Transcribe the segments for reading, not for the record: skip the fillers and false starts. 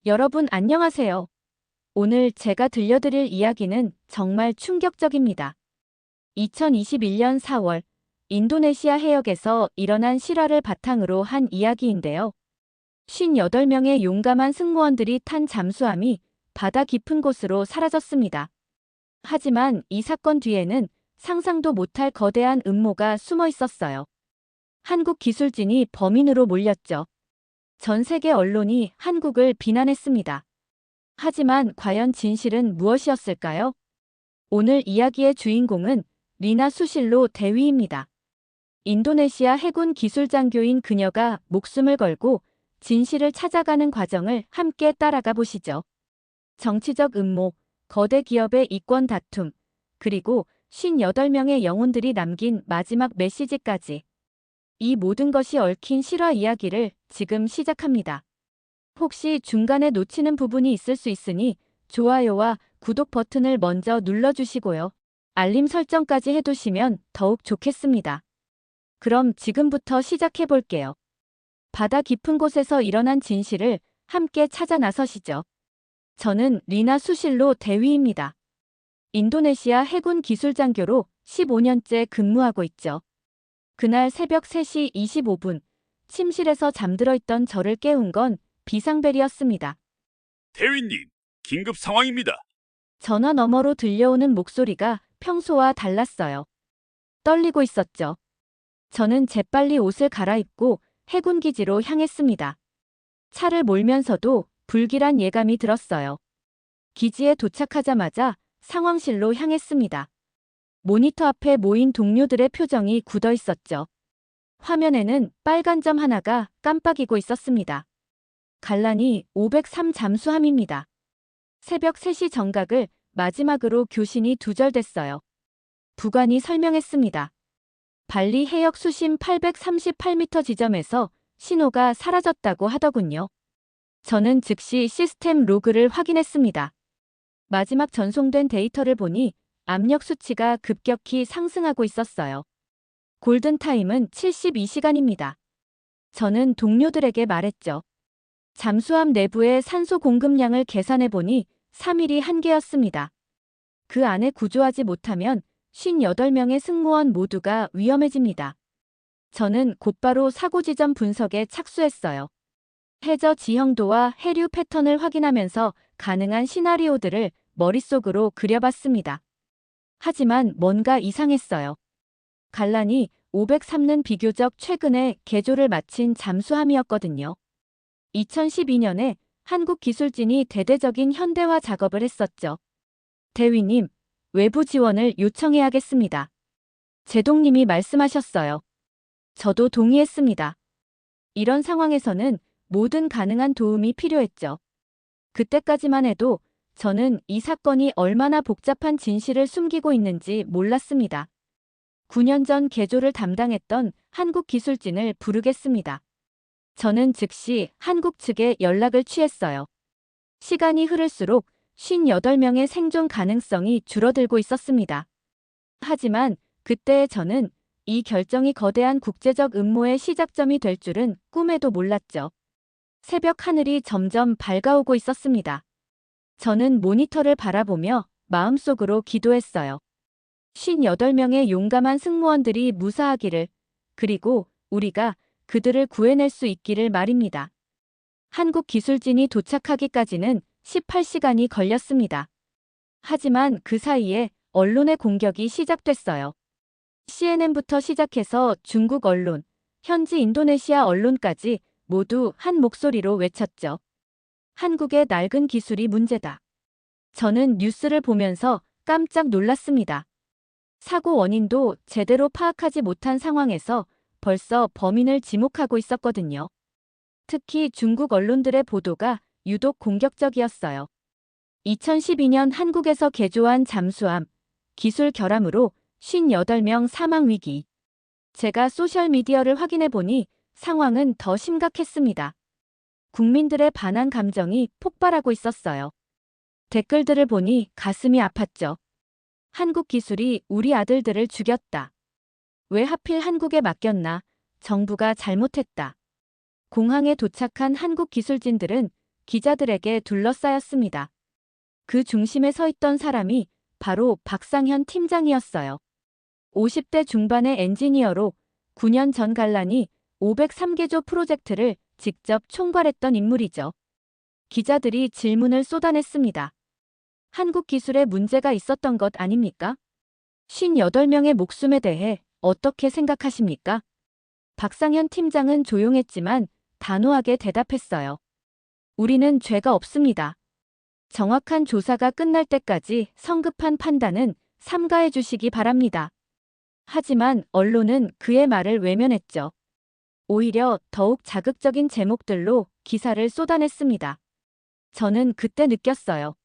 여러분 안녕하세요. 오늘 제가 들려드릴 이야기는 정말 충격적입니다. 2021년 4월 인도네시아 해역에서 일어난 실화를 바탕으로 한 이야기인데요. 58명의 용감한 승무원들이 탄 잠수함이 바다 깊은 곳으로 사라졌습니다. 하지만 이 사건 뒤에는 상상도 못할 거대한 음모가 숨어 있었어요. 한국 기술진이 범인으로 몰렸죠. 전 세계 언론이 한국을 비난했습니다. 하지만 과연 진실은 무엇이었을까요? 오늘 이야기의 주인공은 리나 수실로 대위입니다. 인도네시아 해군 기술장교인 그녀가 목숨을 걸고 진실을 찾아가는 과정을 함께 따라가 보시죠. 정치적 음모, 거대 기업의 이권 다툼, 그리고 58명의 영혼들이 남긴 마지막 메시지까지. 이 모든 것이 얽힌 실화 이야기를 지금 시작합니다. 혹시 중간에 놓치는 부분이 있을 수 있으니 좋아요와 구독 버튼을 먼저 눌러주시고요. 알림 설정까지 해두시면 더욱 좋겠습니다. 그럼 지금부터 시작해 볼게요. 바다 깊은 곳에서 일어난 진실을 함께 찾아 나서시죠. 저는 리나 수실로 대위입니다. 인도네시아 해군 기술장교로 15년째 근무하고 있죠. 그날 새벽 3시 25분, 침실에서 잠들어 있던 저를 깨운 건 비상벨이었습니다. 대위님, 긴급 상황입니다. 전화 너머로 들려오는 목소리가 평소와 달랐어요. 떨리고 있었죠. 저는 재빨리 옷을 갈아입고 해군기지로 향했습니다. 차를 몰면서도 불길한 예감이 들었어요. 기지에 도착하자마자 상황실로 향했습니다. 모니터 앞에 모인 동료들의 표정이 굳어 있었죠. 화면에는 빨간 점 하나가 깜빡이고 있었습니다. 갈라니 503 잠수함입니다. 새벽 3시 정각을 마지막으로 교신이 두절됐어요. 부관이 설명했습니다. 발리 해역 수심 838m 지점에서 신호가 사라졌다고 하더군요. 저는 즉시 시스템 로그를 확인했습니다. 마지막 전송된 데이터를 보니 압력 수치가 급격히 상승하고 있었어요. 골든타임은 72시간입니다. 저는 동료들에게 말했죠. 잠수함 내부의 산소 공급량을 계산해보니 3일이 한계였습니다. 그 안에 구조하지 못하면 58명의 승무원 모두가 위험해집니다. 저는 곧바로 사고 지점 분석에 착수했어요. 해저 지형도와 해류 패턴을 확인하면서 가능한 시나리오들을 머릿속으로 그려봤습니다. 하지만 뭔가 이상했어요. 갈란이 503는 비교적 최근에 개조를 마친 잠수함이었거든요. 2012년에 한국 기술진이 대대적인 현대화 작업을 했었죠. 대위님, 외부 지원을 요청해야겠습니다. 제동님이 말씀하셨어요. 저도 동의했습니다. 이런 상황에서는 모든 가능한 도움이 필요했죠. 그때까지만 해도 저는 이 사건이 얼마나 복잡한 진실을 숨기고 있는지 몰랐습니다. 9년 전 개조를 담당했던 한국 기술진을 부르겠습니다. 저는 즉시 한국 측에 연락을 취했어요. 시간이 흐를수록 58명의 생존 가능성이 줄어들고 있었습니다. 하지만 그때의 저는 이 결정이 거대한 국제적 음모의 시작점이 될 줄은 꿈에도 몰랐죠. 새벽 하늘이 점점 밝아오고 있었습니다. 저는 모니터를 바라보며 마음속으로 기도했어요. 58명의 용감한 승무원들이 무사하기를, 그리고 우리가 그들을 구해낼 수 있기를 말입니다. 한국 기술진이 도착하기까지는 18시간이 걸렸습니다. 하지만 그 사이에 언론의 공격이 시작됐어요. CNN부터 시작해서 중국 언론, 현지 인도네시아 언론까지 모두 한 목소리로 외쳤죠. 한국의 낡은 기술이 문제다. 저는 뉴스를 보면서 깜짝 놀랐습니다. 사고 원인도 제대로 파악하지 못한 상황에서 벌써 범인을 지목하고 있었거든요. 특히 중국 언론들의 보도가 유독 공격적이었어요. 2012년 한국에서 개조한 잠수함, 기술 결함으로 58명 사망 위기. 제가 소셜미디어를 확인해 보니 상황은 더 심각했습니다. 국민들의 반한 감정이 폭발하고 있었어요. 댓글들을 보니 가슴이 아팠죠. 한국 기술이 우리 아들들을 죽였다. 왜 하필 한국에 맡겼나? 정부가 잘못했다. 공항에 도착한 한국 기술진들은 기자들에게 둘러싸였습니다. 그 중심에 서 있던 사람이 바로 박상현 팀장이었어요. 50대 중반의 엔지니어로 9년 전 갈란이 503개조 프로젝트를 직접 총괄했던 인물이죠. 기자들이 질문을 쏟아냈습니다. 한국 기술에 문제가 있었던 것 아닙니까? 58명의 목숨에 대해 어떻게 생각하십니까? 박상현 팀장은 조용했지만 단호하게 대답했어요. 우리는 죄가 없습니다. 정확한 조사가 끝날 때까지 성급한 판단은 삼가해 주시기 바랍니다. 하지만 언론은 그의 말을 외면했죠. 오히려 더욱 자극적인 제목들로 기사를 쏟아냈습니다. 저는 그때 느꼈어요.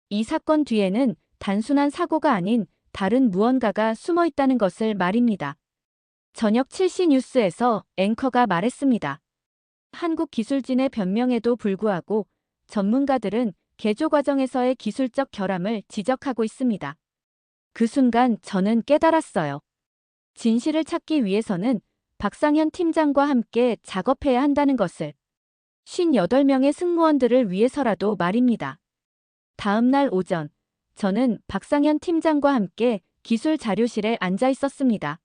이 사건 뒤에는 단순한 사고가 아닌 다른 무언가가 숨어 있다는 것을 말입니다. 저녁 7시 뉴스에서 앵커가 말했습니다. 한국 기술진의 변명에도 불구하고 전문가들은 개조 과정에서의 기술적 결함을 지적하고 있습니다. 그 순간 저는 깨달았어요. 진실을 찾기 위해서는 박상현 팀장과 함께 작업해야 한다는 것을. 58명의 승무원들을 위해서라도 말입니다. 다음 날 오전, 저는 박상현 팀장과 함께 기술 자료실에 앉아 있었습니다.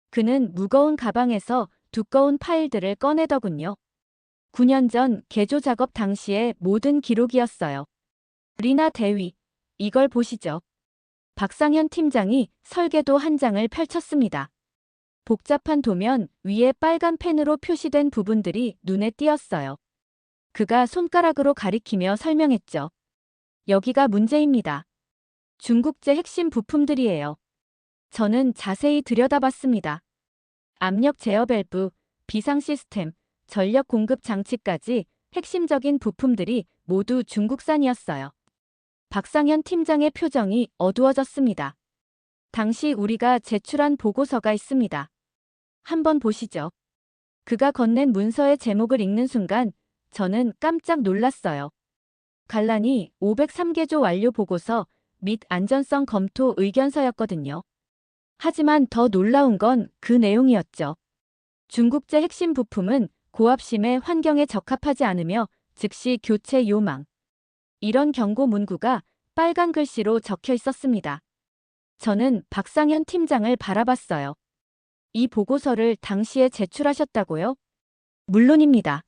그는 무거운 가방에서 두꺼운 파일들을 꺼내더군요. 9년 전 개조 작업 당시의 모든 기록이었어요. 리나 대위, 이걸 보시죠. 박상현 팀장이 설계도 한 장을 펼쳤습니다. 복잡한 도면 위에 빨간 펜으로 표시된 부분들이 눈에 띄었어요. 그가 손가락으로 가리키며 설명했죠. 여기가 문제입니다. 중국제 핵심 부품들이에요. 저는 자세히 들여다봤습니다. 압력 제어 밸브, 비상 시스템, 전력 공급 장치까지 핵심적인 부품들이 모두 중국산이었어요. 박상현 팀장의 표정이 어두워졌습니다. 당시 우리가 제출한 보고서가 있습니다. 한번 보시죠. 그가 건넨 문서의 제목을 읽는 순간 저는 깜짝 놀랐어요. 갈란이 503개조 완료 보고서 및 안전성 검토 의견서였거든요. 하지만 더 놀라운 건 그 내용이었죠. 중국제 핵심 부품은 고압심에 환경에 적합하지 않으며 즉시 교체 요망. 이런 경고 문구가 빨간 글씨로 적혀 있었습니다. 저는 박상현 팀장을 바라봤어요. 이 보고서를 당시에 제출하셨다고요? 물론입니다.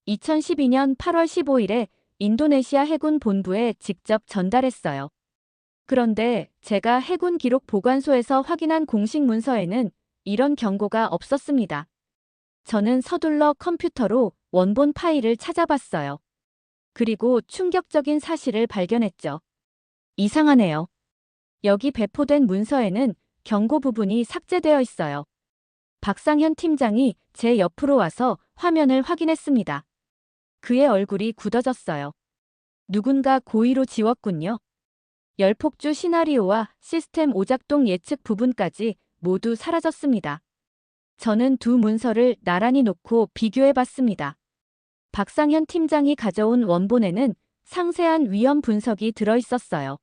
2012년 8월 15일에 인도네시아 해군 본부에 직접 전달했어요. 그런데 제가 해군 기록 보관소에서 확인한 공식 문서에는 이런 경고가 없었습니다. 저는 서둘러 컴퓨터로 원본 파일을 찾아봤어요. 그리고 충격적인 사실을 발견했죠. 이상하네요. 여기 배포된 문서에는 경고 부분이 삭제되어 있어요. 박상현 팀장이 제 옆으로 와서 화면을 확인했습니다. 그의 얼굴이 굳어졌어요. 누군가 고의로 지웠군요. 열폭주 시나리오와 시스템 오작동 예측 부분까지 모두 사라졌습니다. 저는 두 문서를 나란히 놓고 비교해봤습니다. 박상현 팀장이 가져온 원본에는 상세한 위험 분석이 들어있었어요.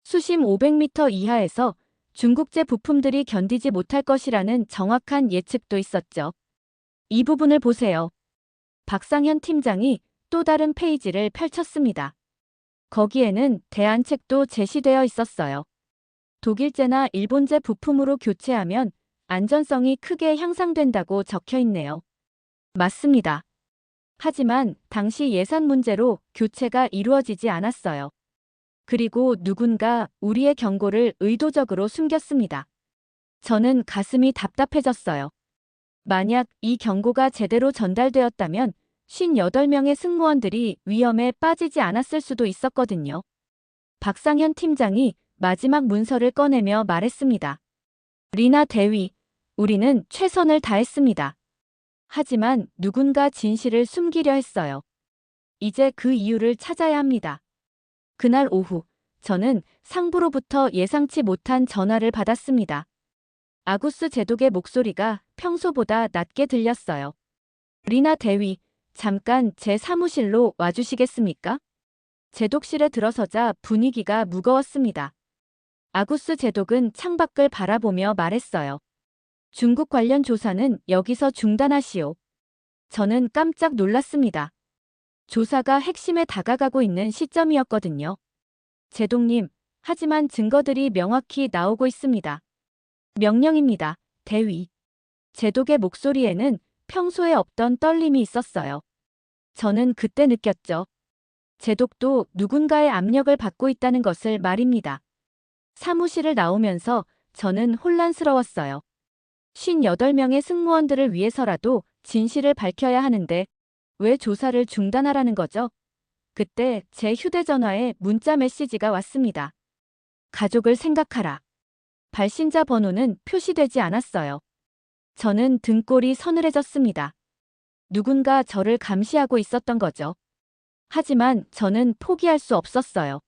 수심 500m 이하에서 중국제 부품들이 견디지 못할 것이라는 정확한 예측도 있었죠. 이 부분을 보세요. 박상현 팀장이 또 다른 페이지를 펼쳤습니다. 거기에는 대안책도 제시되어 있었어요. 독일제나 일본제 부품으로 교체하면 안전성이 크게 향상된다고 적혀 있네요. 맞습니다. 하지만 당시 예산 문제로 교체가 이루어지지 않았어요. 그리고 누군가 우리의 경고를 의도적으로 숨겼습니다. 저는 가슴이 답답해졌어요. 만약 이 경고가 제대로 전달되었다면 58명의 승무원들이 위험에 빠지지 않았을 수도 있었거든요. 박상현 팀장이 마지막 문서를 꺼내며 말했습니다. 리나 대위, 우리는 최선을 다했습니다. 하지만 누군가 진실을 숨기려 했어요. 이제 그 이유를 찾아야 합니다. 그날 오후, 저는 상부로부터 예상치 못한 전화를 받았습니다. 아구스 제독의 목소리가 평소보다 낮게 들렸어요. 리나 대위, 잠깐 제 사무실로 와주시겠습니까? 제독실에 들어서자 분위기가 무거웠습니다. 아구스 제독은 창밖을 바라보며 말했어요. 중국 관련 조사는 여기서 중단하시오. 저는 깜짝 놀랐습니다. 조사가 핵심에 다가가고 있는 시점이었거든요. 제동님, 하지만 증거들이 명확히 나오고 있습니다. 명령입니다. 대위. 제독의 목소리에는 평소에 없던 떨림이 있었어요. 저는 그때 느꼈죠. 제독도 누군가의 압력을 받고 있다는 것을 말입니다. 사무실을 나오면서 저는 혼란스러웠어요. 58명의 승무원들을 위해서라도 진실을 밝혀야 하는데 왜 조사를 중단하라는 거죠? 그때 제 휴대전화에 문자 메시지가 왔습니다. 가족을 생각하라. 발신자 번호는 표시되지 않았어요. 저는 등골이 서늘해졌습니다. 누군가 저를 감시하고 있었던 거죠. 하지만 저는 포기할 수 없었어요.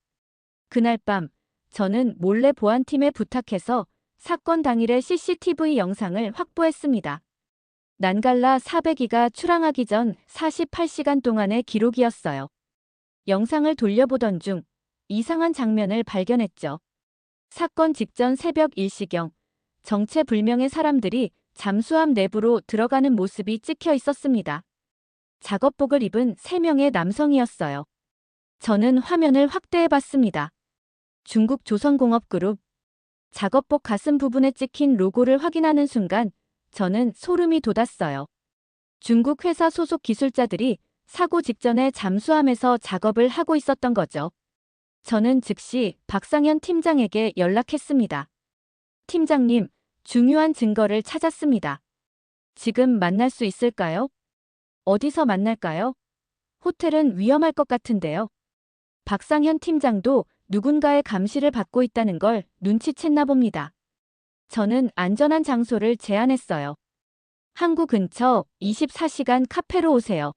그날 밤 저는 몰래 보안팀에 부탁해서 사건 당일의 CCTV 영상을 확보했습니다. 난갈라 400기가 출항하기 전 48시간 동안의 기록이었어요. 영상을 돌려보던 중 이상한 장면을 발견했죠. 사건 직전 새벽 1시경 정체불명의 사람들이 잠수함 내부로 들어가는 모습이 찍혀 있었습니다. 작업복을 입은 3명의 남성이었어요. 저는 화면을 확대해봤습니다. 중국 조선공업그룹. 작업복 가슴 부분에 찍힌 로고를 확인하는 순간 저는 소름이 돋았어요. 중국 회사 소속 기술자들이 사고 직전에 잠수함에서 작업을 하고 있었던 거죠. 저는 즉시 박상현 팀장에게 연락했습니다. 팀장님, 중요한 증거를 찾았습니다. 지금 만날 수 있을까요? 어디서 만날까요? 호텔은 위험할 것 같은데요. 박상현 팀장도 누군가의 감시를 받고 있다는 걸 눈치챘나 봅니다. 저는 안전한 장소를 제안했어요. 항구 근처 24시간 카페로 오세요.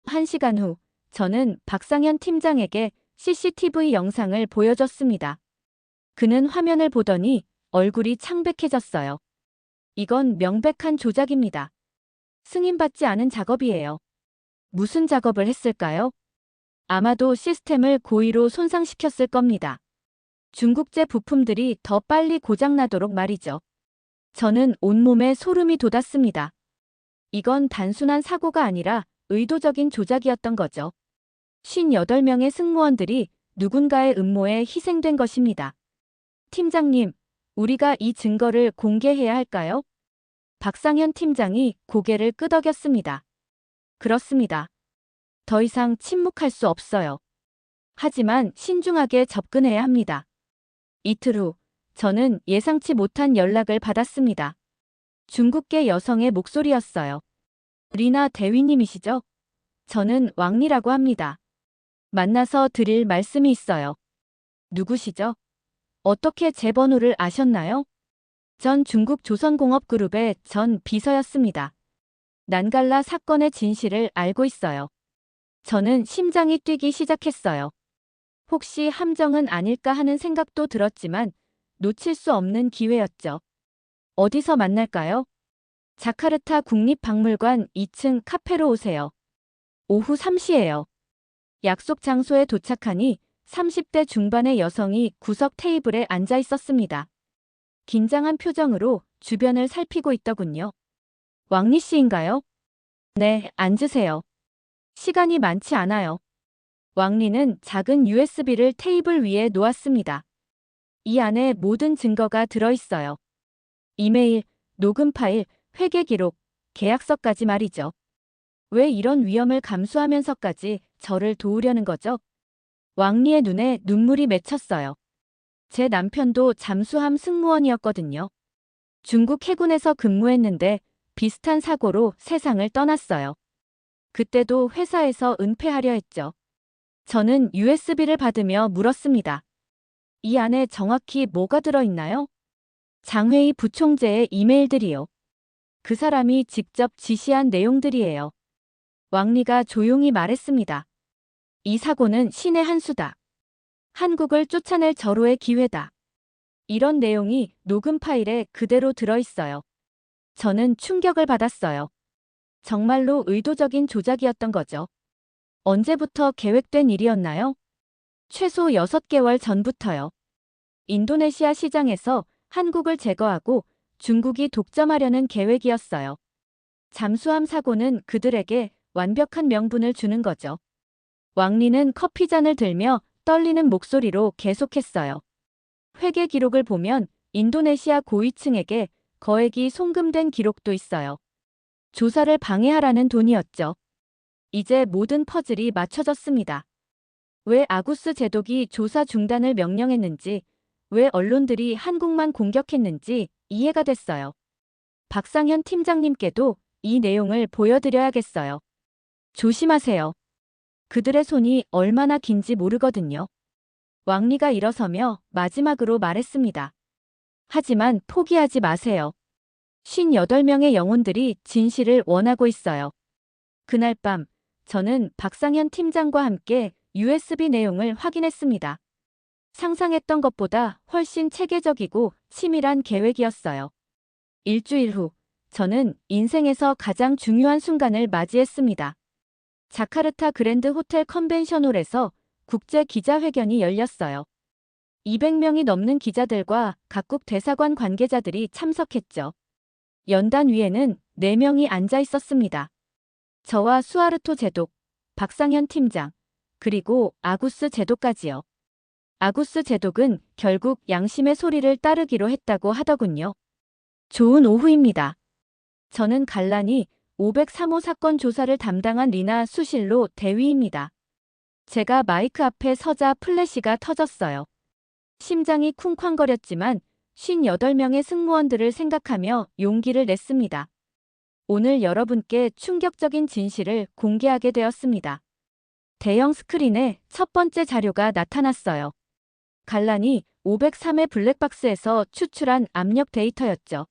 1시간 후, 저는 박상현 팀장에게 CCTV 영상을 보여줬습니다. 그는 화면을 보더니 얼굴이 창백해졌어요. 이건 명백한 조작입니다. 승인받지 않은 작업이에요. 무슨 작업을 했을까요? 아마도 시스템을 고의로 손상시켰을 겁니다. 중국제 부품들이 더 빨리 고장나도록 말이죠. 저는 온몸에 소름이 돋았습니다. 이건 단순한 사고가 아니라 의도적인 조작이었던 거죠. 58명의 승무원들이 누군가의 음모에 희생된 것입니다. 팀장님, 우리가 이 증거를 공개해야 할까요? 박상현 팀장이 고개를 끄덕였습니다. 그렇습니다. 더 이상 침묵할 수 없어요. 하지만 신중하게 접근해야 합니다. 이틀 후, 저는 예상치 못한 연락을 받았습니다. 중국계 여성의 목소리였어요. 리나 대위님이시죠? 저는 왕리라고 합니다. 만나서 드릴 말씀이 있어요. 누구시죠? 어떻게 제 번호를 아셨나요? 전 중국 조선공업그룹의 전 비서였습니다. 난갈라 사건의 진실을 알고 있어요. 저는 심장이 뛰기 시작했어요. 혹시 함정은 아닐까 하는 생각도 들었지만 놓칠 수 없는 기회였죠. 어디서 만날까요? 자카르타 국립박물관 2층 카페로 오세요. 오후 3시예요. 약속 장소에 도착하니 30대 중반의 여성이 구석 테이블에 앉아 있었습니다. 긴장한 표정으로 주변을 살피고 있더군요. 왕리 씨인가요? 네, 앉으세요. 시간이 많지 않아요. 왕리는 작은 USB를 테이블 위에 놓았습니다. 이 안에 모든 증거가 들어있어요. 이메일, 녹음 파일, 회계 기록, 계약서까지 말이죠. 왜 이런 위험을 감수하면서까지 저를 도우려는 거죠? 왕리의 눈에 눈물이 맺혔어요. 제 남편도 잠수함 승무원이었거든요. 중국 해군에서 근무했는데 비슷한 사고로 세상을 떠났어요. 그때도 회사에서 은폐하려 했죠. 저는 USB를 받으며 물었습니다. 이 안에 정확히 뭐가 들어있나요? 장회의 부총재의 이메일들이요. 그 사람이 직접 지시한 내용들이에요. 왕리가 조용히 말했습니다. 이 사고는 신의 한 수다. 한국을 쫓아낼 절호의 기회다. 이런 내용이 녹음 파일에 그대로 들어있어요. 저는 충격을 받았어요. 정말로 의도적인 조작이었던 거죠. 언제부터 계획된 일이었나요? 최소 6개월 전부터요. 인도네시아 시장에서 한국을 제거하고 중국이 독점하려는 계획이었어요. 잠수함 사고는 그들에게 완벽한 명분을 주는 거죠. 왕리는 커피잔을 들며 떨리는 목소리로 계속했어요. 회계 기록을 보면 인도네시아 고위층에게 거액이 송금된 기록도 있어요. 조사를 방해하라는 돈이었죠. 이제 모든 퍼즐이 맞춰졌습니다. 왜 아구스 제독이 조사 중단을 명령했는지, 왜 언론들이 한국만 공격했는지 이해가 됐어요. 박상현 팀장님께도 이 내용을 보여드려야겠어요. 조심하세요. 그들의 손이 얼마나 긴지 모르거든요. 왕리가 일어서며 마지막으로 말했습니다. 하지만 포기하지 마세요. 58명의 영혼들이 진실을 원하고 있어요. 그날 밤, 저는 박상현 팀장과 함께 USB 내용을 확인했습니다. 상상했던 것보다 훨씬 체계적이고 치밀한 계획이었어요. 일주일 후, 저는 인생에서 가장 중요한 순간을 맞이했습니다. 자카르타 그랜드 호텔 컨벤션홀에서 국제 기자회견이 열렸어요. 200명이 넘는 기자들과 각국 대사관 관계자들이 참석했죠. 연단 위에는 4명이 앉아 있었습니다. 저와 수아르토 제독, 박상현 팀장, 그리고 아구스 제독까지요. 아구스 제독은 결국 양심의 소리를 따르기로 했다고 하더군요. 좋은 오후입니다. 저는 갈란히 503호 사건 조사를 담당한 리나 수실로 대위입니다. 제가 마이크 앞에 서자 플래시가 터졌어요. 심장이 쿵쾅거렸지만 58명의 승무원들을 생각하며 용기를 냈습니다. 오늘 여러분께 충격적인 진실을 공개하게 되었습니다. 대형 스크린에 첫 번째 자료가 나타났어요. 갈란히 503의 블랙박스에서 추출한 압력 데이터였죠.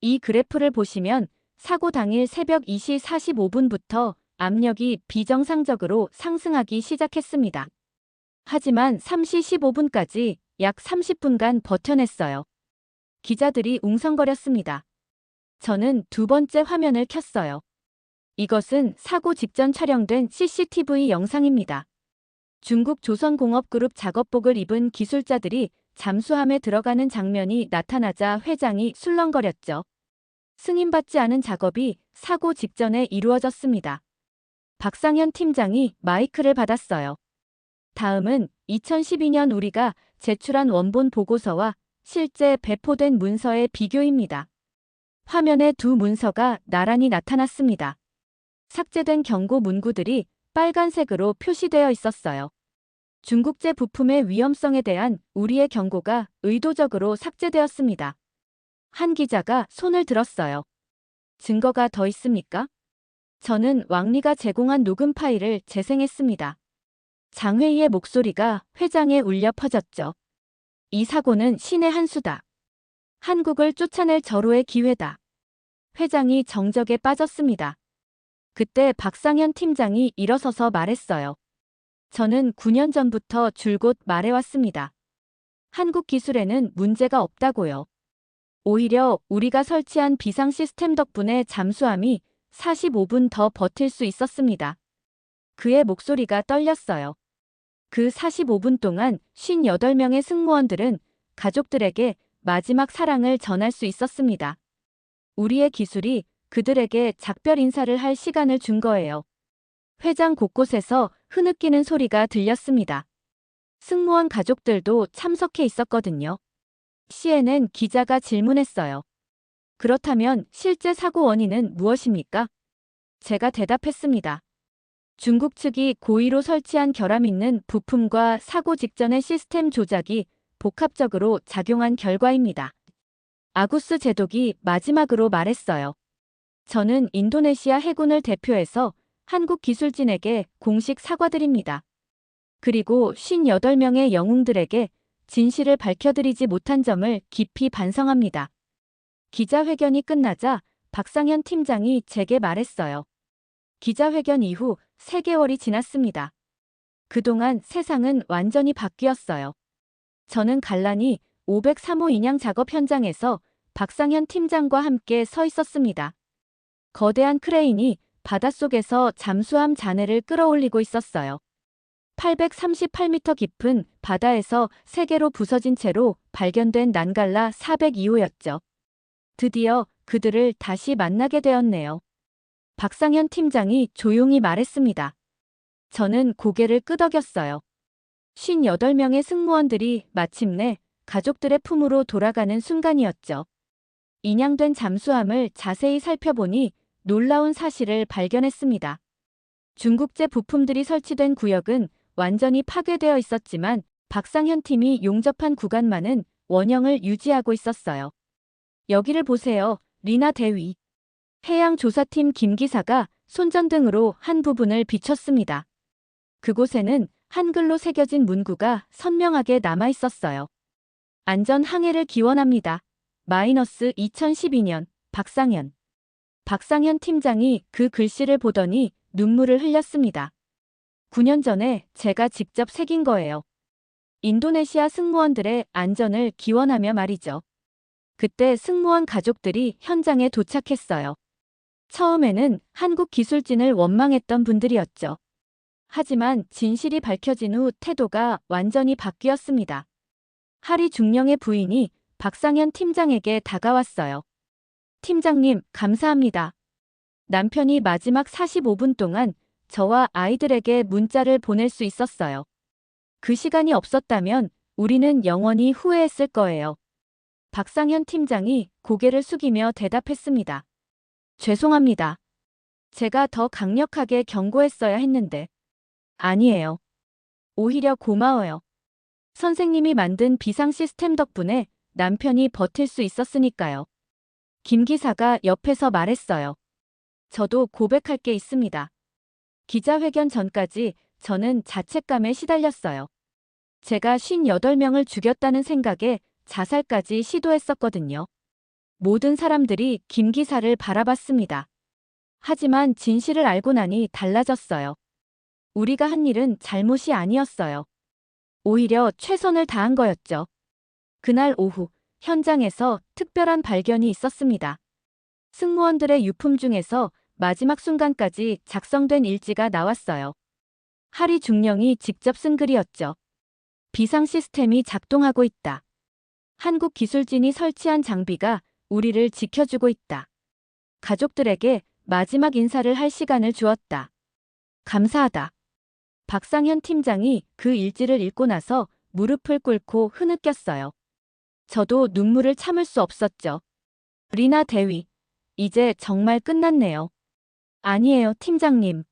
이 그래프를 보시면 사고 당일 새벽 2시 45분부터 압력이 비정상적으로 상승하기 시작했습니다. 하지만 3시 15분까지 약 30분간 버텨냈어요. 기자들이 웅성거렸습니다. 저는 두 번째 화면을 켰어요. 이것은 사고 직전 촬영된 CCTV 영상입니다. 중국 조선공업그룹 작업복을 입은 기술자들이 잠수함에 들어가는 장면이 나타나자 회장이 술렁거렸죠. 승인받지 않은 작업이 사고 직전에 이루어졌습니다. 박상현 팀장이 마이크를 받았어요. 다음은 2012년 우리가 제출한 원본 보고서와 실제 배포된 문서의 비교입니다. 화면에 두 문서가 나란히 나타났습니다. 삭제된 경고 문구들이 빨간색으로 표시되어 있었어요. 중국제 부품의 위험성에 대한 우리의 경고가 의도적으로 삭제되었습니다. 한 기자가 손을 들었어요. 증거가 더 있습니까? 저는 왕리가 제공한 녹음 파일을 재생했습니다. 장회의의 목소리가 회장에 울려 퍼졌죠. 이 사고는 신의 한 수다. 한국을 쫓아낼 절호의 기회다. 회장이 정적에 빠졌습니다. 그때 박상현 팀장이 일어서서 말했어요. 저는 9년 전부터 줄곧 말해왔습니다. 한국 기술에는 문제가 없다고요. 오히려 우리가 설치한 비상 시스템 덕분에 잠수함이 45분 더 버틸 수 있었습니다. 그의 목소리가 떨렸어요. 그 45분 동안 58명의 승무원들은 가족들에게 마지막 사랑을 전할 수 있었습니다. 우리의 기술이 그들에게 작별 인사를 할 시간을 준 거예요. 회장 곳곳에서 흐느끼는 소리가 들렸습니다. 승무원 가족들도 참석해 있었거든요. CNN 기자가 질문했어요. 그렇다면 실제 사고 원인은 무엇입니까? 제가 대답했습니다. 중국 측이 고의로 설치한 결함 있는 부품과 사고 직전의 시스템 조작이 복합적으로 작용한 결과입니다. 아구스 제독이 마지막으로 말했어요. 저는 인도네시아 해군을 대표해서 한국 기술진에게 공식 사과드립니다. 그리고 58명의 영웅들에게 진실을 밝혀드리지 못한 점을 깊이 반성합니다. 기자회견이 끝나자 박상현 팀장이 제게 말했어요. 기자회견 이후 3개월이 지났습니다. 그동안 세상은 완전히 바뀌었어요. 저는 갈란히 503호 인양 작업 현장에서 박상현 팀장과 함께 서 있었습니다. 거대한 크레인이 바닷속에서 잠수함 잔해를 끌어올리고 있었어요. 838m 깊은 바다에서 3개로 부서진 채로 발견된 난갈라 402호였죠. 드디어 그들을 다시 만나게 되었네요. 박상현 팀장이 조용히 말했습니다. 저는 고개를 끄덕였어요. 58명의 승무원들이 마침내 가족들의 품으로 돌아가는 순간이었죠. 인양된 잠수함을 자세히 살펴보니 놀라운 사실을 발견했습니다. 중국제 부품들이 설치된 구역은 완전히 파괴되어 있었지만 박상현 팀이 용접한 구간만은 원형을 유지하고 있었어요. 여기를 보세요. 리나 대위. 해양조사팀 김 기사가 손전등으로 한 부분을 비췄습니다. 그곳에는 한글로 새겨진 문구가 선명하게 남아 있었어요. 안전 항해를 기원합니다. 마이너스 2012년 박상현. 박상현 팀장이 그 글씨를 보더니 눈물을 흘렸습니다. 9년 전에 제가 직접 새긴 거예요. 인도네시아 승무원들의 안전을 기원하며 말이죠. 그때 승무원 가족들이 현장에 도착했어요. 처음에는 한국 기술진을 원망했던 분들이었죠. 하지만 진실이 밝혀진 후 태도가 완전히 바뀌었습니다. 하리 중령의 부인이 박상현 팀장에게 다가왔어요. 팀장님, 감사합니다. 남편이 마지막 45분 동안 저와 아이들에게 문자를 보낼 수 있었어요. 그 시간이 없었다면 우리는 영원히 후회했을 거예요. 박상현 팀장이 고개를 숙이며 대답했습니다. 죄송합니다. 제가 더 강력하게 경고했어야 했는데. 아니에요. 오히려 고마워요. 선생님이 만든 비상 시스템 덕분에 남편이 버틸 수 있었으니까요. 김 기사가 옆에서 말했어요. 저도 고백할 게 있습니다. 기자회견 전까지 저는 자책감에 시달렸어요. 제가 58명을 죽였다는 생각에 자살까지 시도했었거든요. 모든 사람들이 김 기사를 바라봤습니다. 하지만 진실을 알고 나니 달라졌어요. 우리가 한 일은 잘못이 아니었어요. 오히려 최선을 다한 거였죠. 그날 오후 현장에서 특별한 발견이 있었습니다. 승무원들의 유품 중에서 마지막 순간까지 작성된 일지가 나왔어요. 하리 중령이 직접 쓴 글이었죠. 비상 시스템이 작동하고 있다. 한국 기술진이 설치한 장비가 우리를 지켜주고 있다. 가족들에게 마지막 인사를 할 시간을 주었다. 감사하다. 박상현 팀장이 그 일지를 읽고 나서 무릎을 꿇고 흐느꼈어요. 저도 눈물을 참을 수 없었죠. 리나 대위, 이제 정말 끝났네요. 아니에요, 팀장님.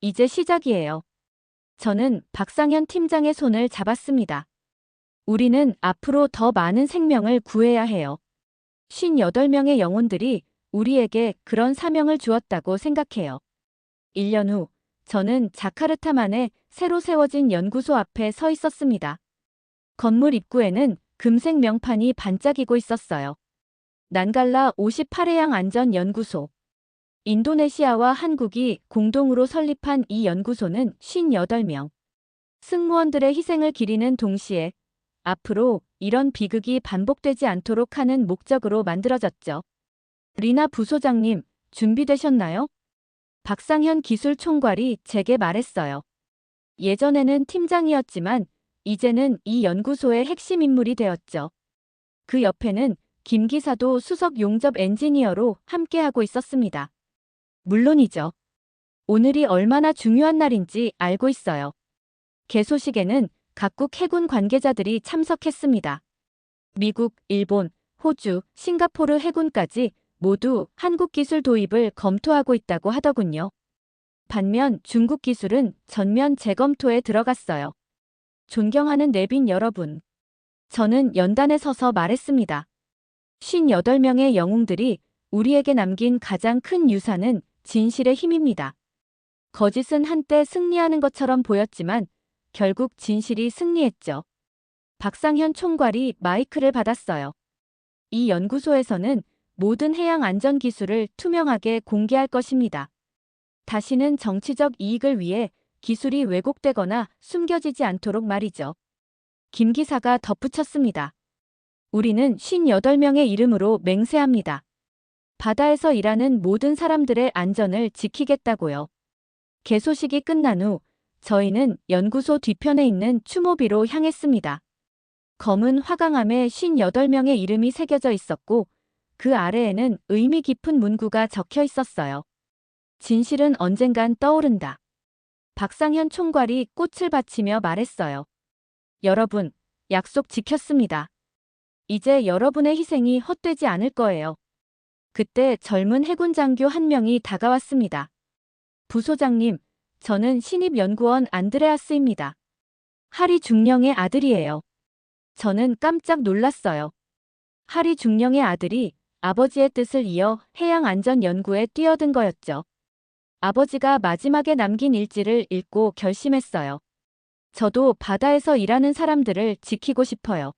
이제 시작이에요. 저는 박상현 팀장의 손을 잡았습니다. 우리는 앞으로 더 많은 생명을 구해야 해요. 58명의 영혼들이 우리에게 그런 사명을 주었다고 생각해요. 1년 후, 저는 자카르타만의 새로 세워진 연구소 앞에 서 있었습니다. 건물 입구에는 금색 명판이 반짝이고 있었어요. 난갈라 58해양 안전연구소. 인도네시아와 한국이 공동으로 설립한 이 연구소는 58명. 승무원들의 희생을 기리는 동시에 앞으로 이런 비극이 반복되지 않도록 하는 목적으로 만들어졌죠. 리나 부소장님, 준비되셨나요? 박상현 기술총괄이 제게 말했어요. 예전에는 팀장이었지만 이제는 이 연구소의 핵심 인물이 되었죠. 그 옆에는 김 기사도 수석 용접 엔지니어로 함께하고 있었습니다. 물론이죠. 오늘이 얼마나 중요한 날인지 알고 있어요. 개소식에는 각국 해군 관계자들이 참석했습니다. 미국, 일본, 호주, 싱가포르 해군까지 모두 한국 기술 도입을 검토하고 있다고 하더군요. 반면 중국 기술은 전면 재검토에 들어갔어요. 존경하는 내빈 여러분. 저는 연단에 서서 말했습니다. 58명의 영웅들이 우리에게 남긴 가장 큰 유산은 진실의 힘입니다. 거짓은 한때 승리하는 것처럼 보였지만 결국 진실이 승리했죠. 박상현 총괄이 마이크를 받았어요. 이 연구소에서는 모든 해양 안전 기술을 투명하게 공개할 것입니다. 다시는 정치적 이익을 위해 기술이 왜곡되거나 숨겨지지 않도록 말이죠. 김 기사가 덧붙였습니다. 우리는 58명의 이름으로 맹세합니다. 바다에서 일하는 모든 사람들의 안전을 지키겠다고요. 개소식이 끝난 후 저희는 연구소 뒤편에 있는 추모비로 향했습니다. 검은 화강암에 58명의 이름이 새겨져 있었고 그 아래에는 의미 깊은 문구가 적혀 있었어요. 진실은 언젠간 떠오른다. 박상현 총괄이 꽃을 바치며 말했어요. 여러분, 약속 지켰습니다. 이제 여러분의 희생이 헛되지 않을 거예요. 그때 젊은 해군 장교 한 명이 다가왔습니다. 부소장님, 저는 신입연구원 안드레아스입니다. 하리 중령의 아들이에요. 저는 깜짝 놀랐어요. 하리 중령의 아들이 아버지의 뜻을 이어 해양안전연구에 뛰어든 거였죠. 아버지가 마지막에 남긴 일지를 읽고 결심했어요. 저도 바다에서 일하는 사람들을 지키고 싶어요.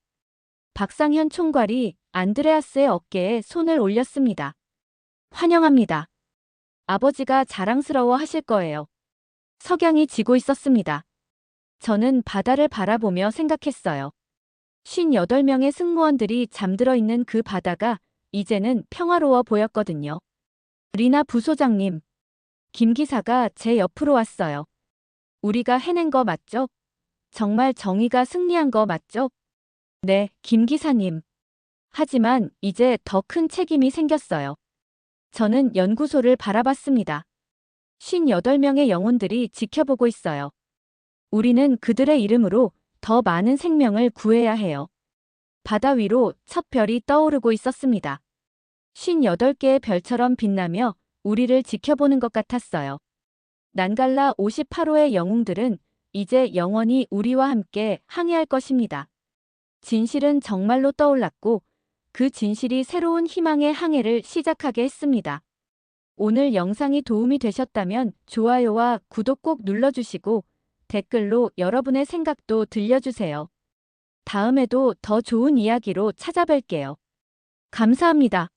박상현 총괄이 안드레아스의 어깨에 손을 올렸습니다. 환영합니다. 아버지가 자랑스러워 하실 거예요. 석양이 지고 있었습니다. 저는 바다를 바라보며 생각했어요. 58명의 승무원들이 잠들어 있는 그 바다가 이제는 평화로워 보였거든요. 리나 부소장님, 김 기사가 제 옆으로 왔어요. 우리가 해낸 거 맞죠? 정말 정의가 승리한 거 맞죠? 네, 김 기사님. 하지만 이제 더 큰 책임이 생겼어요. 저는 연구소를 바라봤습니다. 58명의 영혼들이 지켜보고 있어요. 우리는 그들의 이름으로 더 많은 생명을 구해야 해요. 바다 위로 첫 별이 떠오르고 있었습니다. 58개의 별처럼 빛나며 우리를 지켜보는 것 같았어요. 난갈라 58호의 영웅들은 이제 영원히 우리와 함께 항해할 것입니다. 진실은 정말로 떠올랐고 그 진실이 새로운 희망의 항해를 시작하게 했습니다. 오늘 영상이 도움이 되셨다면 좋아요와 구독 꼭 눌러주시고 댓글로 여러분의 생각도 들려주세요. 다음에도 더 좋은 이야기로 찾아뵐게요. 감사합니다.